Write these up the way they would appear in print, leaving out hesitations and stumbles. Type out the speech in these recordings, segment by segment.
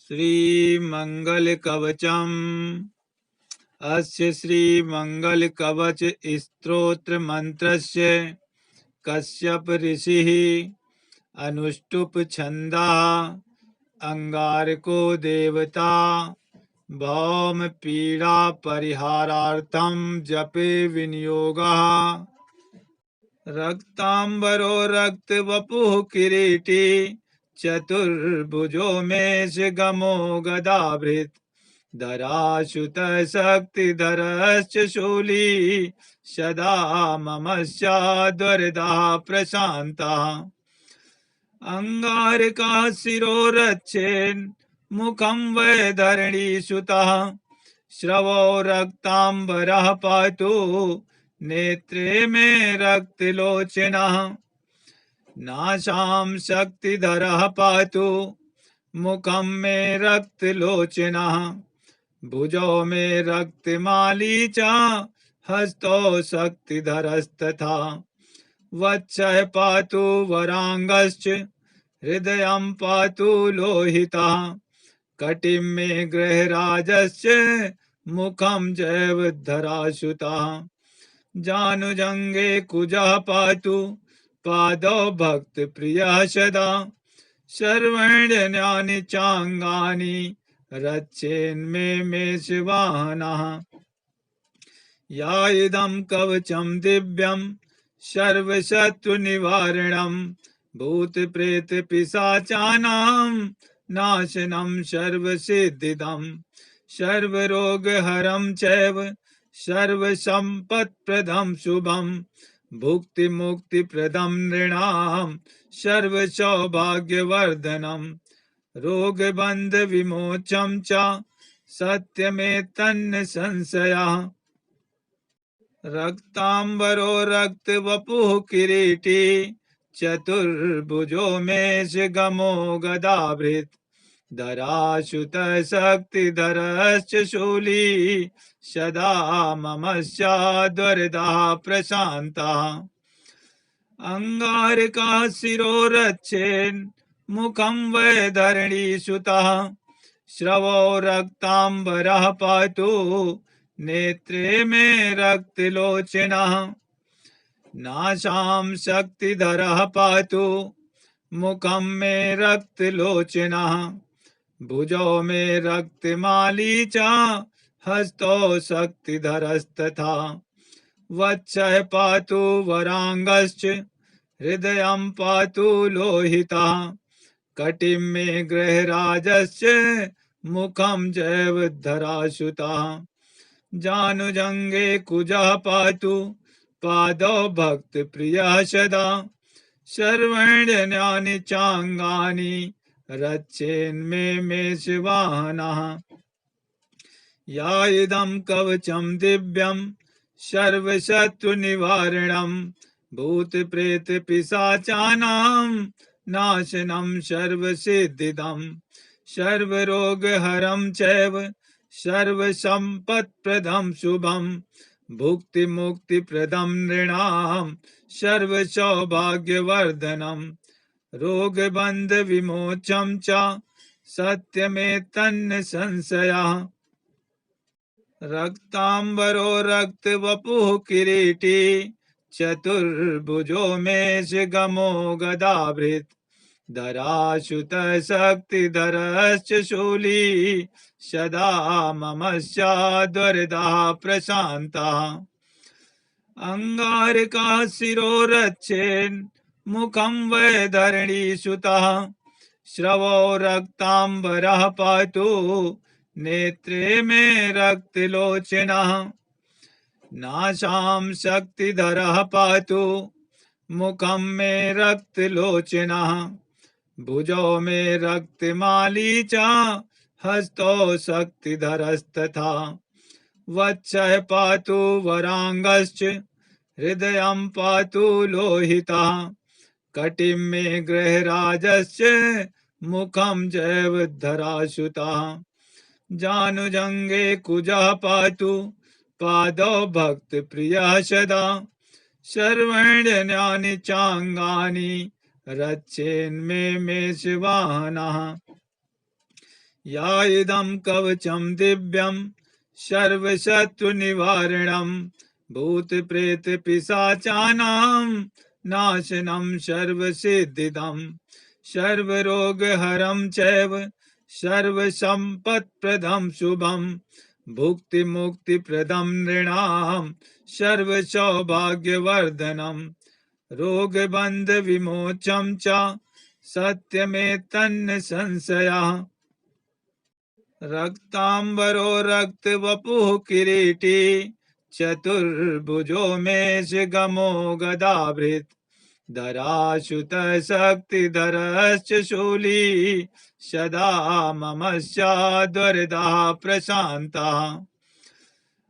श्रीमङ्गलकवचम्। अस्य श्रीमङ्गलकवच स्तोत्रमन्त्रस्य कश्यप ऋषिः अनुष्टुप् छन्दः अंगारको देवता भौम पीड़ा परिहारार्थं जपे विनियोगः। रक्तांबरो रक्तवपुः किरीटी चतुर्भुजो मेषगमो गदाभृत् धराशुतः शक्तिधरश्च शूली सदा मम स्याद्वरदः प्रशान्तः। अंगारकः शिरोरच्छेन् मुखं वै धरणीसुतः श्रवो रक्तांबरः पातु नेत्रे मे रक्तलोचनः। नासां शक्तिधरः पातु मुखं मे रक्तलोचनः। भुजौ मे रक्तमाली च हस्तौ शक्तिधरस्तथा। वक्षः पातु वरांगश्च हृदयं पातु लोहितः। कटिं मे गृहराजस्य मुखं जैवधरासुतः। जानुजंगे कुजः पातु पादौ भक्तप्रियः सदा। सर्वाण्यन्यानि चांगानि रक्षेन्मे मेषवाहनः। या इदं कवचं दिव्यं सर्वशत्रुनिवारणं भूतप्रेतपिशाचानां नाशनं सर्वसिद्धिदं सर्वरोगहरं चैव सर्वसम्पत्प्रदं शुभं भुक्तिमुक्तिप्रदं नृणां सर्वसौभाग्यवर्धनं रोगबन्धविमोचनं च सत्यमेतन्न संशयः। रक्तांबरो रक्तवपुः किरीटी चतुर्भुजो मेषगमो गदाभृत् धराशुतः शक्तिधरश्च शूली सदा मम स्याद्वरदः प्रशान्तः। अंगारकः शिरोरच्छेन् मुखं वै धरणीसुतः श्रवो रक्तांबरः पातु नेत्रे मे रक्तलोचनः। नासां शक्तिधरः पातु मुखं मे रक्तलोचनः। भुजौ मे रक्तमाली च हस्तौ शक्तिधरस्तथा। वक्षः पातु वरांगश्च हृदयं पातु लोहितः। कटिं मे गृहराजस्य मुखं जैवधरासुतः। जानुजंगे कुजः पातु पादौ भक्तप्रियः सदा। सर्वाण्यन्यानि चांगानि रक्षेन्मे मेषवाहनः। या इदं कवचं दिव्यं सर्वशत्रुनिवारणं भूतप्रेतपिशाचानां नाशनं सर्वसिद्धिदं सर्वरोगहरं चैव सर्वसम्पत्प्रदं शुभं भुक्तिमुक्तिप्रदं नृणां सर्वसौभाग्यवर्धनं रोगबन्धविमोचनं च सत्यमेतन्न संशयः। रक्तांबरो रक्तवपुः किरीटी चतुर्भुजो मेषगमो गदाभृत् धराशुतः शक्तिधरश्च शूली सदा मम स्याद्वरदः प्रशान्तः। अंगारकः शिरोरच्छेन् मुखं वै धरणीसुतः श्रवो रक्तांबरः पातु नेत्रे मे रक्तलोचनः। नासां शक्तिधरः पातु मुखं मे रक्तलोचनः। भुजौ मे रक्तमाली च हस्तौ शक्तिधरस्तथा। वक्षः पातु वरांगश्च हृदयं पातु लोहितः। कटिं मे गृहराजस्य मुखं जैवधरासुतः। जानुजंगे कुजः पातु पादौ भक्तप्रियः सदा। सर्वाण्यन्यानि चांगानि रक्षेन्मे मेषवाहनः। या इदं कवचं दिव्यं सर्वशत्रुनिवारणं भूतप्रेतपिशाचानां नाशनं सर्वसिद्धिदं सर्वरोगहरं चैव सर्वसम्पत्प्रदं शुभं भुक्तिमुक्तिप्रदं नृणां सर्वसौभाग्यवर्धनं रोगबन्धविमोचनं च सत्यमेतन्न संशयः। रक्तांबरो रक्तवपुः किरीटी चतुर्भुजो मेषगमो गदाभृत् धराशुतः शक्तिधरश्च शूली सदा मम स्याद्वरदः प्रशान्तः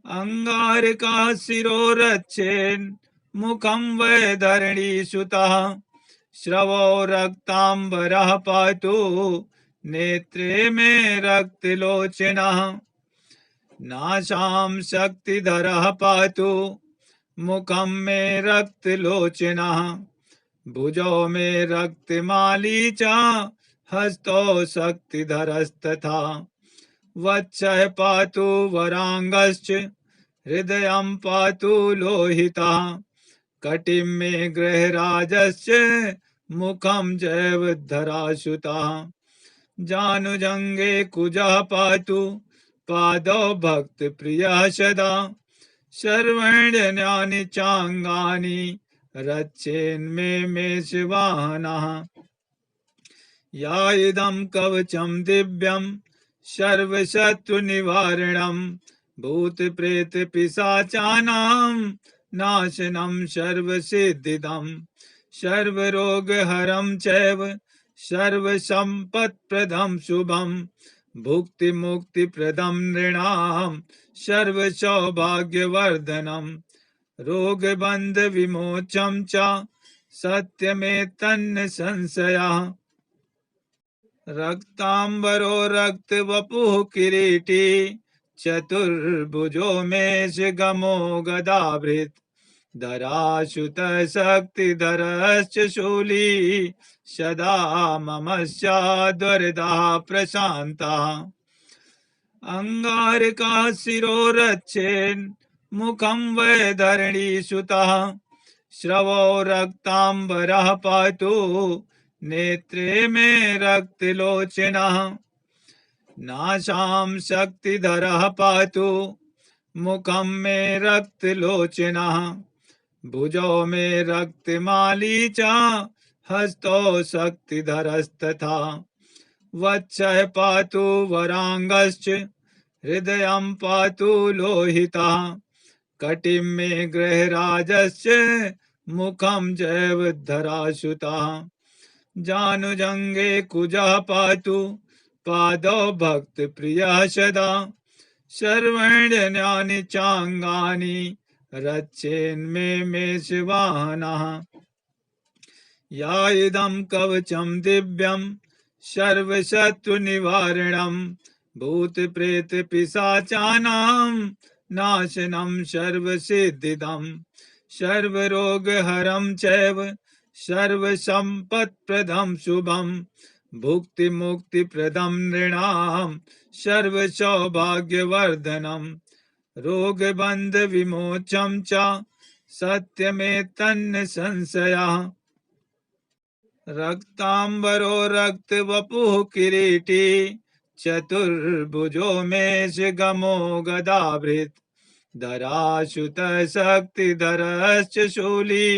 अंगारकः शिरोरच्छेन् मुखं वै धरणीसुतः श्रवो रक्तांबरः पातु नेत्रे मे रक्तलोचनः नासां शक्तिधरः पातु मुखं मे रक्तलोचनः भुजौ मे रक्तमाली च हस्तौ शक्तिधरस्तथा वत्सः पातु वरांगश्च हृदयं पातु लोहितः कटिं मे गृहराजश्च मुखं जैवधरासुतः जानुजंगे कुजः पातु पादौ भक्तप्रियः सदा सर्वाण्यन्यानि चांगानि रक्षेन्मे मे शिवाहनः या इदं कवचं दिव्यं सर्वशत्रुनिवारणं भूतप्रेतपिशाचानां नाशनं सर्वसिद्धिदं सर्वरोगहरं चैव सर्वसम्पत्प्रदं शुभं भुक्तिमुक्तिप्रदं नृणां सर्वसौभाग्यवर्धनं रोगबन्धविमोचनं च सत्यमेतन्न संशयः। रक्तांबरो रक्तवपुः किरीटी चतुर्भुजो मेषगमो गदाभृत् धराशुतः शक्तिधरश्च शूली सदा मम स्याद्वरदः प्रशान्तः अंगारकः शिरोरच्छेन् मुखं वै धरणीसुतः श्रवो रक्तांबरः पातु नेत्रे मे रक्तलोचनः नासां शक्तिधरः पातु मुखं मे रक्तलोचनः भुजौ मे रक्तमाली च हस्तौ शक्तिधरस्तथा वत्सः पातु वरांगश्च हृदयं पातु लोहितः कटिं मे गृहराजश्च मुखं जैवधरासुतः जानुजंगे कुजः पातु पादौ भक्तप्रियः सदा सर्वाण्यन्यानि चांगानि रक्षेन्मे मे शिवाहनः या इदं कवचं दिव्यं सर्वशत्रुनिवारणं भूतप्रेतपिशाचानां नाशनं सर्वसिद्धिदं सर्वरोगहरं चैव सर्वसम्पत्प्रदं शुभं भुक्तिमुक्तिप्रदं नृणां सर्वसौभाग्यवर्धनं रोगबन्धविमोचनं च सत्यमेतन्न संशयः। रक्तांबरो रक्तवपुः किरीटी चतुर्भुजो मेषगमो गदाभृत् धराशुतः शक्तिधरश्च शूली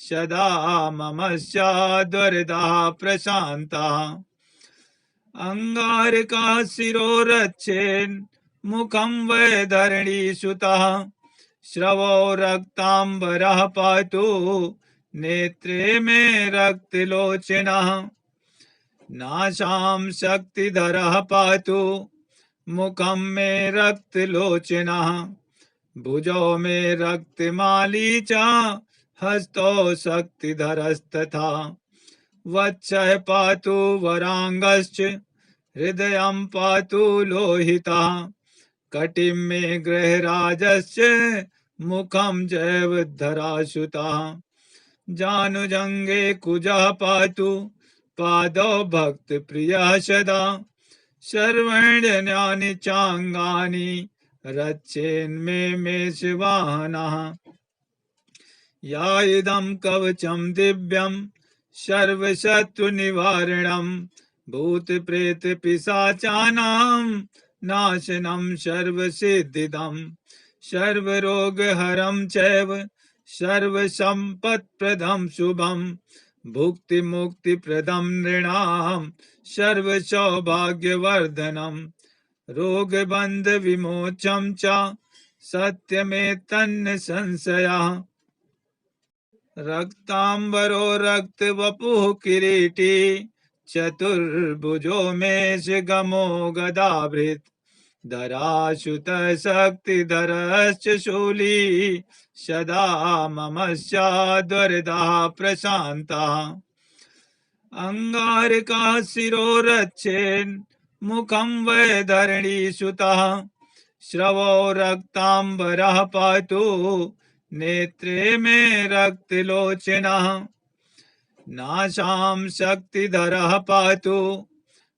सदा मम स्याद्वरदः प्रशान्तः अंगारकः शिरोरच्छेन् मुखं वै धरणीसुतः श्रवो रक्तांबरः पातु नेत्रे मे रक्तलोचनः नासां शक्तिधरः पातु मुखं मे रक्तलोचनः भुजौ मे रक्तमाली च हस्तौ शक्तिधरस्तथा वत्सः पातु वरांगश्च हृदयं पातु लोहितः कटिं मे गृहराजश्च मुखं जैवधरासुतः जानुजंगे कुजः पातु पादौ भक्तप्रियः सदा सर्वण्यन्यानि चाङ्गानि रक्षेन्मे मे शिवाहनः या इदं कवचं दिव्यं सर्वशत्रुनिवारणं भूतप्रेतपिशाचानां नाशनं सर्वसिद्धिदं सर्वरोगहरं चैव सर्वसम्पत्प्रदं शुभं भुक्तिमुक्तिप्रदं नृणां सर्वसौभाग्यवर्धनं रोगबन्धविमोचनं च सत्यमेतन्न संशयः रक्तांबरो रक्तवपुः किरीटी चतुर्भुजो मेषगमो गदाभृत् धराशुतः शक्तिधरश्च शूली सदा मम स्याद्वरदः प्रशान्तः अंगारकः शिरो रक्षेन् मुखं वै धरणीसुतः श्रवो रक्तांबरः पातु नेत्रे मे रक्तलोचनः नासां शक्तिधरः पातु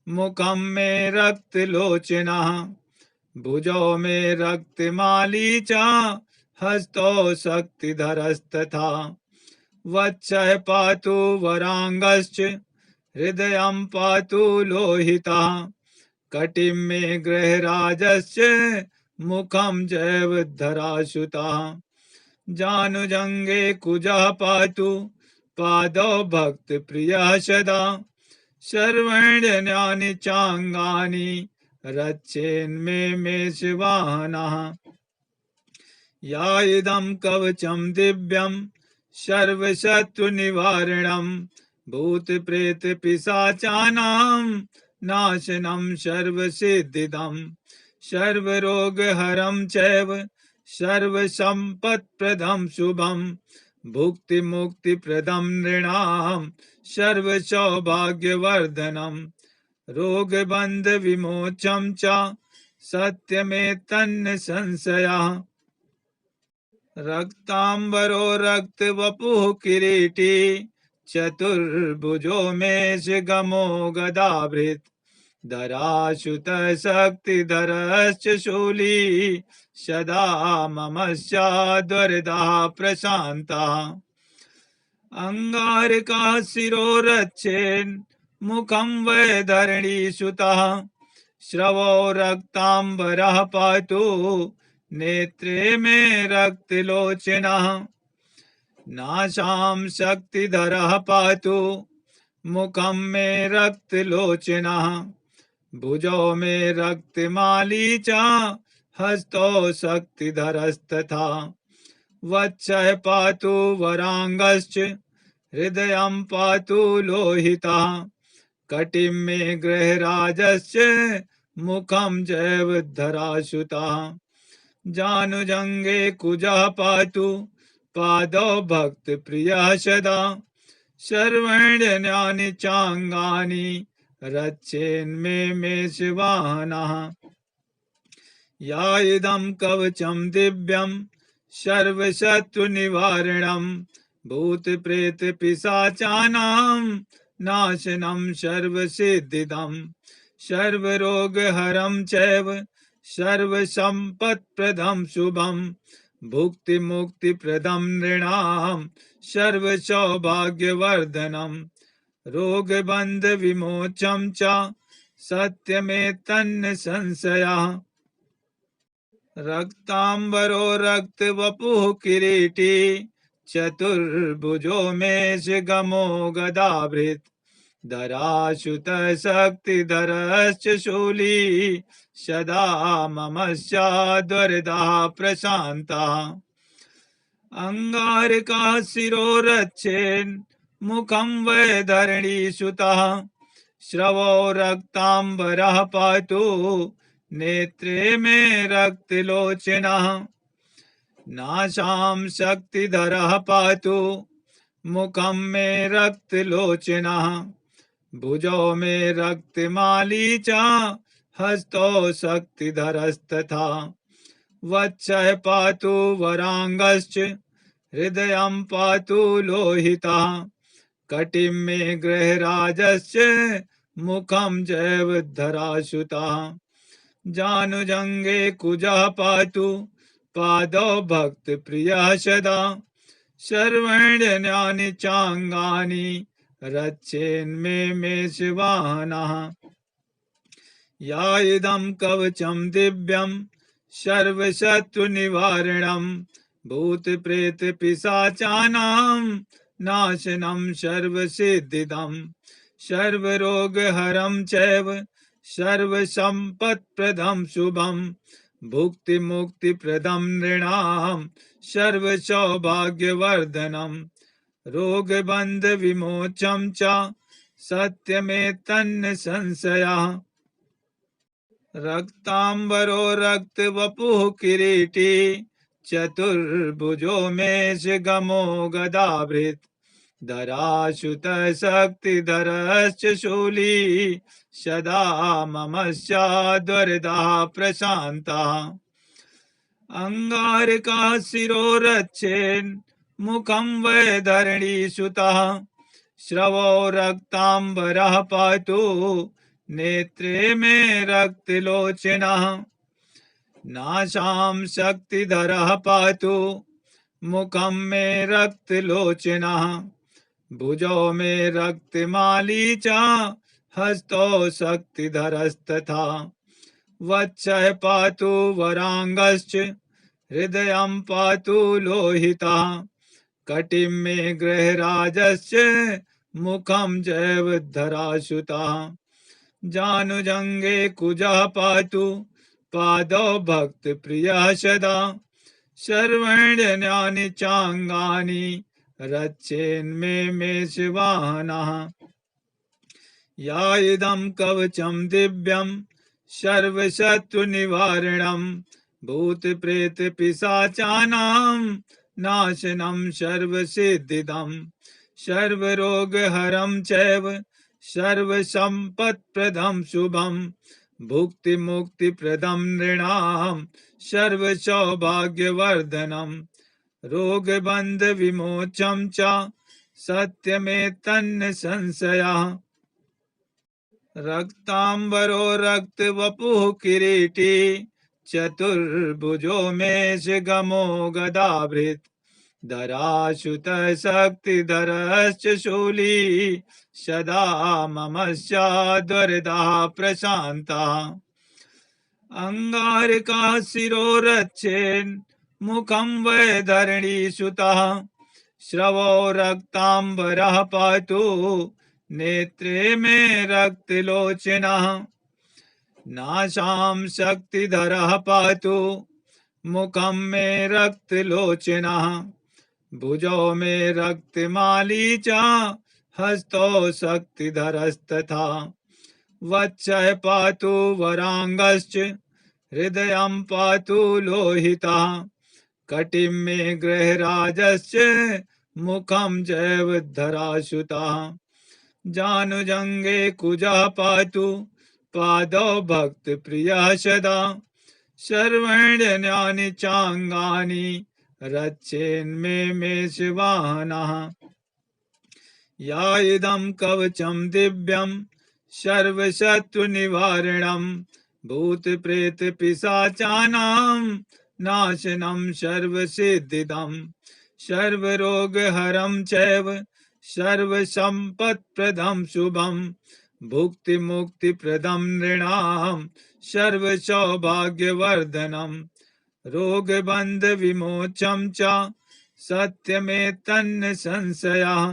मुखं मे रक्तलोचनः भुजो मे रक्तमाली च हस्तो शक्तिधरस्तथा वत्सः पातु वरांगश्च हृदयं पातु लोहितः कटिं मे गृहराजश्च मुखं जैवधरासुतः जानुजंगे कुजः पातु पादौ भक्तप्रियः सदा सर्वण्यन्यानि चाङ्गानि रक्षेन्मे मे शिवाहनः या इदं कवचं दिव्यं सर्वशत्रुनिवारणं भूतप्रेतपिशाचानां नाशनं सर्वसिद्धिदं सर्वरोगहरं चैव सर्वसम्पत्प्रदं शुभं भुक्तिमुक्तिप्रदं नृणां सर्वसौभाग्यवर्धनं रोगबन्धविमोचनं च सत्यमेतन्न संशयः रक्तांबरो रक्तवपुः किरीटी चतुर्भुजो मेषगमो गदाभृत् धराशुतः शक्तिधरश्च शूली सदा मम स्याद्वरदः प्रशान्तः अंगारकः शिरो रक्षेन् मुखं वै धरणीसुतः श्रवो रक्तांबरः पातु नेत्रे मे रक्तलोचनः नासां शक्तिधरः पातु मुखं मे रक्तलोचनः भुजो मे रक्तमाली च हस्तो शक्तिधरस्तथा वत्सः पातु वरांगश्च हृदयं पातु लोहितः कटिं मे गृहराजश्च मुखं जैवधरासुतः जानुजंगे कुजः पातु पादौ भक्तप्रियः सदा सर्वण्यन्यानि चाङ्गानि रक्षेन्मे मे शिवाहनः या इदं कवचं दिव्यं सर्वशत्रुनिवारणं भूतप्रेतपिशाचानां नाशनं सर्वसिद्धिदं सर्वरोगहरं चैव सर्वसम्पत्प्रदं शुभं भुक्तिमुक्तिप्रदं नृणां सर्वसौभाग्यवर्धनं रोगबन्धविमोचनं च सत्यमेतन्न संशयः रक्तांबरो रक्तवपुः किरीटी चतुर्भुजो मेषगमो गदाभृत् धराशुतः शक्तिधरश्च शूली सदा मम स्याद्वरदः प्रशान्तः अंगारकः शिरो रक्षेन् मुखं वै धरणीसुतः श्रवो रक्तांबरः पातु नेत्रे मे रक्तलोचनः नासां शक्तिधरः पातु मुखं मे रक्तलोचनः भुजो मे रक्तमाली च हस्तो शक्तिधरस्तथा वत्सः पातु वरांगश्च हृदयं पातु लोहितः कटिं मे गृहराजश्च मुखं जैवद्धराश्रुतः जानुजङ्गे कुजः पातु पादौ भक्तप्रियः सदा सर्वाण्यन्यानि चाङ्गानि रक्षेन्मे मे शिवानः या इदं कवचं दिव्यं सर्वशत्रुनिवारणं भूतप्रेतपिशाचानां नाशनं सर्वसिद्धिदं सर्वरोगहरं चैव सर्वसम्पत्प्रदं शुभं भुक्तिमुक्तिप्रदं नृणां सर्वसौभाग्यवर्धनं रोगबन्धविमोचनं च सत्यमेतन्न संशयः रक्तांबरो रक्तवपुः किरीटी चतुर्भुजो मेषगमो गदाभृत् धराशुतः शक्तिधरश्च शूली सदा ममस्याद्वरदः प्रशान्तः अंगारकः शिरो रक्षेन् मुखं वै धरणीसुतः श्रवो रक्तांबरः पातु नेत्रे मे रक्तलोचनः नासां शक्तिधरः पातु मुखं मे रक्तलोचनः भुजौ मे रक्तमाली च हस्तौ शक्तिधरस्तथा वत्सः पातु वरांगश्च हृदयं पातु लोहितः कटिं मे गृहराजश्च मुखं जैवद्धराश्रुतः जानुजङ्गे कुजः पातु पादौ भक्तप्रियः सदा सर्वाण्यन्यानि चाङ्गानि रक्षेन्मे मे शिवानः या इदं कवचं दिव्यं सर्वशत्रुनिवारणं भूतप्रेतपिशाचानां नाशनं सर्वसिद्धिदं सर्वरोगहरं चैव सर्वसम्पत्प्रदं शुभं भुक्तिमुक्तिप्रदं नृणां सर्वसौभाग्यवर्धनं रोगबन्धविमोचनं च सत्यमेतन्न संशयः रक्तांबरो रक्तवपुः किरीटी चतुर्भुजो मेषगमो गदाभृत् धराशुतः शक्तिधरश्च शूली सदा ममस्याद्वरदः प्रशान्तः अंगारकः शिरो रक्षेन् मुखं वै धरणीसुतः श्रवो रक्तांबरः पातु नेत्रे मे रक्तलोचनः नासां शक्तिधरः पातु मुखं मे रक्तलोचनः भुजौ मे रक्तमाली च हस्तौ शक्तिधरस्तथा वत्सः पातु वरांगश्च हृदयं पातु लोहितः कटिं मे गृहराजश्च मुखं जैवद्धराश्रुतः जानुजङ्गे कुजः पातु पादौ भक्तप्रियः सदा सर्वाण्यन्यानि चाङ्गानि रक्षेन्मे मे शिवानः या इदं कवचं दिव्यं सर्वशत्रुनिवारणं भूतप्रेतपिशाचानां नाशनं सर्वसिद्धिदं सर्वरोगहरं चैव सर्वसम्पत्प्रदं शुभं भुक्तिमुक्तिप्रदं नृणां सर्वसौभाग्यवर्धनं रोगबन्धविमोचनं च सत्यमेतन्न संशयः